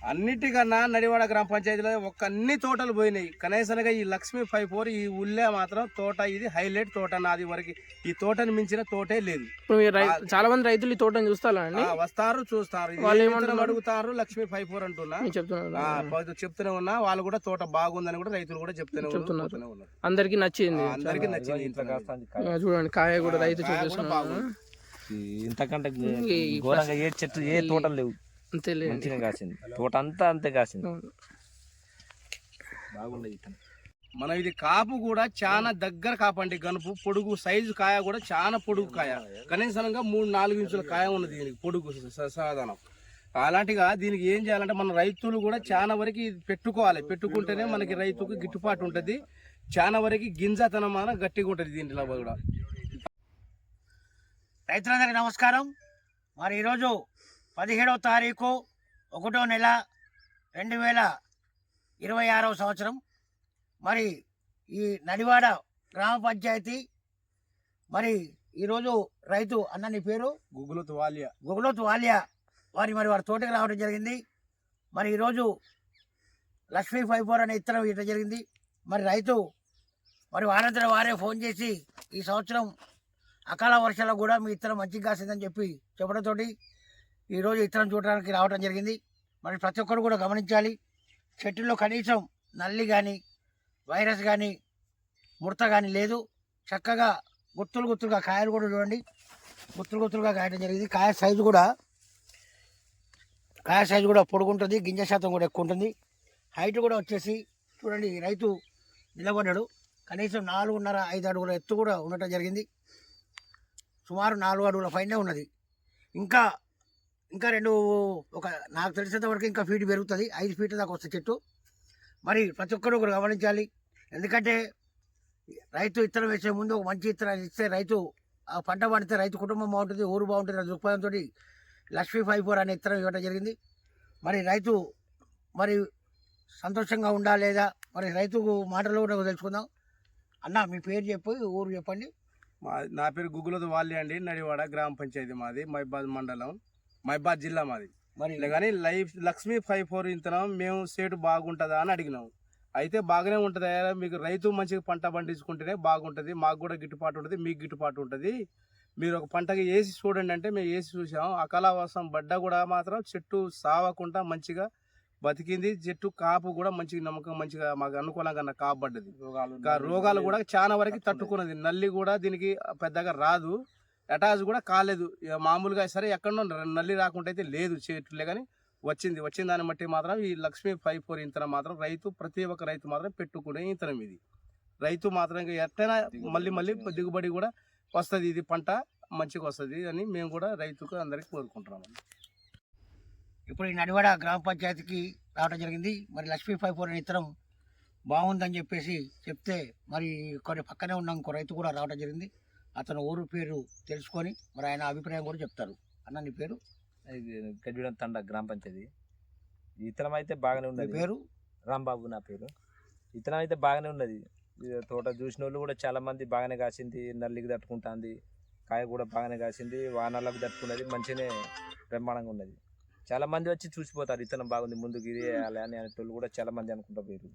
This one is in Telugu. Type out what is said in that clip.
అన్నిటికన్నా నడివాడ గ్రామ పంచాయతీలో అన్ని తోటలు పోయినాయి. కనీసంగా ఈ లక్ష్మీ 54 ఈ ఊళ్ళే మాత్రం తోట ఇది హైలైట్ తోట. నాది వరకు ఈ తోటని మించిన తోటే లేదు. చాలా మంది రైతులు ఈ తోటని చూస్తారండి, వస్తారు చూస్తారు, అడుగుతారు. లక్ష్మీ 54 అంటున్నా చెప్తూనే ఉన్నా. వాళ్ళు కూడా తోట బాగుందని కూడా రైతులు కూడా చెప్తూనే ఉన్నారు. అందరికి నచ్చింది, అందరికి నచ్చింది. చూడండి కాయ కూడా రైతు చూపిస్తున్నారు. ఇంతకంటే ఘోరంగా ఏ చెట్టు ఏ తోటలు లేవు, మంచిగా కాసింది తోట అంతా అంతే కాసింది. బాగుండదు. మనం ఇది కాపు కూడా చాలా దగ్గర కాపండి. గనుపు పొడుగు సైజు కాయ కూడా చాలా పొడుగు కాయ. కనీసంగా 3-4 ఇంచుల కాయ ఉన్నది దీనికి పొడుగు సాధారణం. అలాంటిగా దీనికి ఏం చేయాలంటే మన రైతులు కూడా చాలా వరకు పెట్టుకోవాలి. పెట్టుకుంటేనే మనకి రైతుకు గిట్టుబాటు ఉంటుంది. చాలా వరకు గింజతనం గట్టిగా ఉంటుంది దీంట్లో కూడా. రైతులందరికీ నమస్కారం. మరి ఈరోజు 17వ తారీఖు 1వ నెల 2026వ సంవత్సరం. మరి ఈ నడివాడ గ్రామ పంచాయతీ మరి ఈరోజు రైతు అన్న నీ పేరు గుగులోత్ వాలియా వారి తోటకి రావడం జరిగింది. మరి ఈరోజు లక్ష్మీ 54 అనే ఇత్తనం ఇవ్వడం జరిగింది. మరి రైతు మరి వారంతరం వారే ఫోన్ చేసి ఈ సంవత్సరం అకాల వర్షాలకు కూడా మీ ఇత్తనం మంచిగా కాసిందని చెప్పడంతో ఈరోజు ఇత్తనం చూడడానికి రావడం జరిగింది. మరి ప్రతి ఒక్కరు కూడా గమనించాలి, చెట్టులో కనీసం నల్లి కానీ వైరస్ కానీ ముడత కానీ లేదు. చక్కగా గుత్తులుగా కాయలు కూడా చూడండి, గుత్తులుగా కాయడం జరిగింది. కాయ సైజు కూడా పొడుగుంటుంది, గింజ శాతం కూడా ఎక్కువ ఉంటుంది. హైట్ కూడా వచ్చేసి చూడండి, రైతు నిలబడ్డాడు. కనీసం 4.5 అడుగుల ఎత్తు కూడా ఉండటం జరిగింది. సుమారు 4 అడుగుల పైనే ఉన్నది. ఇంకా నాకు తెలిసినంత వరకు ఇంకా ఫీట్ పెరుగుతుంది. 5 ఫీట్ల దాకా వస్తుంది చెట్టు. మరి ప్రతి ఒక్కరు కూడా గమనించాలి. ఎందుకంటే రైతు ఇత్తనం వేసే ముందు ఒక మంచి ఇత్తనం ఇస్తే రైతు ఆ పంట పండితే రైతు కుటుంబం బాగుంటుంది, ఊరు బాగుంటుంది అనే దృక్పథంతో లక్ష్మీ 54 అనే ఇత్తనం ఇవ్వడం జరిగింది. మరి రైతు మరి సంతోషంగా ఉండా లేదా మరి రైతు మాటలు కూడా తెలుసుకుందాం. అన్న మీ పేరు చెప్పి ఊరు చెప్పండి. నా పేరు గుగులోత్ వాలియా అండి. నడివాడ గ్రామ పంచాయతీ మాది, మహిబాద్ మండలం, మహిబాద్ జిల్లా మాది. మరి కానీ లక్ష్మీ 54 ఇంతనం మేము సేటు బాగుంటుందా అని అడిగినాం. అయితే బాగానే ఉంటుంది, మీకు రైతు మంచిగా పంట పండించుకుంటేనే బాగుంటుంది, మాకు కూడా గిట్టుబాటు ఉంటుంది, మీకు గిట్టుబాటు ఉంటుంది. మీరు ఒక పంటకి వేసి చూడండి అంటే మేము వేసి చూసాం. అకాల వర్షం పడ్డా కూడా మాత్రం చెట్టు సావకుండా మంచిగా బతికింది. చెట్టు కాపు కూడా మంచిగా నమ్మకం మంచిగా మాకు అనుకూలంగా కాపు పడ్డది. రోగాలు కూడా చాలా వరకు తట్టుకున్నది. నల్లి కూడా దీనికి పెద్దగా రాదు, అటాచ్ కూడా కాలేదు. మామూలుగా సరే ఎక్కడో నల్లి రాకుండా అయితే లేదు చెట్లే, కానీ వచ్చిన దాన్ని బట్టి మాత్రం ఈ లక్ష్మీ 54 ఇంతనం మాత్రం ప్రతి ఒక్క రైతు మాత్రం పెట్టుకునే ఇంతనం ఇది. రైతు మాత్రం ఎట్లయినా మళ్ళీ దిగుబడి కూడా వస్తుంది, ఇది పంట మంచిగా వస్తుంది అని మేము కూడా రైతుకు అందరికీ కోరుకుంటున్నాము. ఇప్పుడు ఈ నడివాడ గ్రామ పంచాయతీకి రావడం జరిగింది. మరి లక్ష్మీ 54 అనే ఇత్తనం బాగుందని చెప్పేసి చెప్తే మరి కొన్ని పక్కనే ఉన్న ఇంకో రైతు కూడా రావడం జరిగింది. అతను ఊరు పేరు తెలుసుకొని మరి ఆయన అభిప్రాయం కూడా చెప్తారు. అన్న నీ పేరు? గడ్డిగూడెం తండ గ్రామ పంచాయతీ. ఇత్తనం అయితే బాగానే ఉన్నది. పేరు రాంబాబు నా పేరు. ఇత్తనం అయితే బాగానే ఉన్నది. తోట చూసిన వాళ్ళు కూడా చాలా మంది బాగానే కాసింది, నల్లికి తట్టుకుంటుంది, కాయ కూడా బాగానే కాసింది, వానలకు తట్టుకున్నది, మంచిగానే బ్రహ్మాండంగా ఉన్నది. చాలా మంది వచ్చి చూసిపోతారు ఇత్తనం బాగుంది, ముందుకు ఇది వేయాలి అని అనేటోళ్ళు కూడా చాలా మంది అనుకుంటా పోయారు.